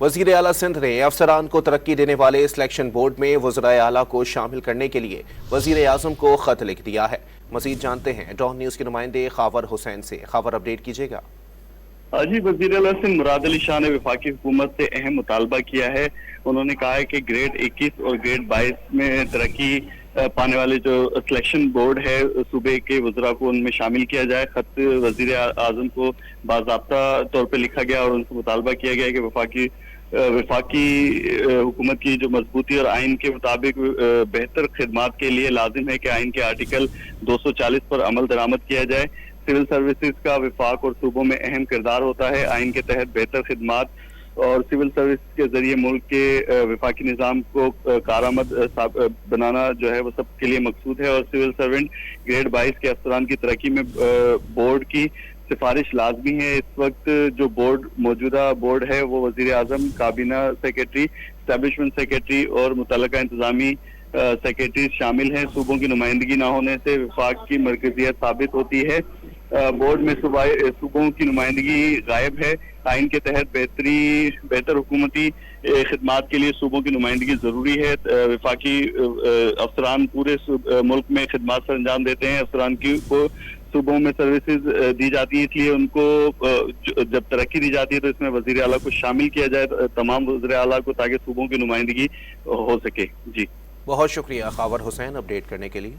وزیر اعلیٰ سندھ نے افسران کو ترقی دینے والے سلیکشن بورڈ میں وزرائے اعلیٰ کو شامل کرنے کے لیے وزیر اعظم کو خط لکھ دیا ہے۔ مزید جانتے ہیں ڈان نیوز کے نمائندے خاور حسین سے۔ خاور اپڈیٹ کیجیے گا۔ جی، وزیر اعلیٰ سندھ مراد علی شاہ نے وفاقی حکومت سے اہم مطالبہ کیا ہے۔ انہوں نے کہا ہے کہ گریڈ 21 اور گریڈ 22 میں ترقی پانے والے جو سلیکشن بورڈ ہے صوبے کے وزراء کو ان میں شامل کیا جائے۔ خط وزیر اعظم کو باضابطہ طور پہ لکھا گیا اور ان سے مطالبہ کیا گیا کہ وفاقی حکومت کی جو مضبوطی اور آئین کے مطابق بہتر خدمات کے لیے لازم ہے کہ آئین کے آرٹیکل 240 پر عمل درآمد کیا جائے۔ سول سروسز کا وفاق اور صوبوں میں اہم کردار ہوتا ہے۔ آئین کے تحت بہتر خدمات اور سول سروس کے ذریعے ملک کے وفاقی نظام کو کارآمد بنانا جو ہے وہ سب کے لیے مقصود ہے، اور سول سرونٹ گریڈ 22 کے افسران کی ترقی میں بورڈ کی سفارش لازمی ہے۔ اس وقت جو موجودہ بورڈ ہے وہ وزیر اعظم، کابینہ سیکرٹری، اسٹیبلشمنٹ سیکرٹری اور متعلقہ انتظامی سیکرٹری شامل ہیں۔ صوبوں کی نمائندگی نہ ہونے سے وفاق کی مرکزیت ثابت ہوتی ہے۔ بورڈ میں صوبوں کی نمائندگی غائب ہے۔ آئین کے تحت بہتر حکومتی خدمات کے لیے صوبوں کی نمائندگی ضروری ہے۔ وفاقی افسران پورے ملک میں خدمات سر انجام دیتے ہیں۔ افسران کو صوبوں میں سروسز دی جاتی ہیں، اس لیے ان کو جب ترقی دی جاتی ہے تو اس میں وزیر اعلیٰ کو شامل کیا جائے، تمام وزراء اعلیٰ کو، تاکہ صوبوں کی نمائندگی ہو سکے۔ جی، بہت شکریہ خاور حسین اپڈیٹ کرنے کے لیے۔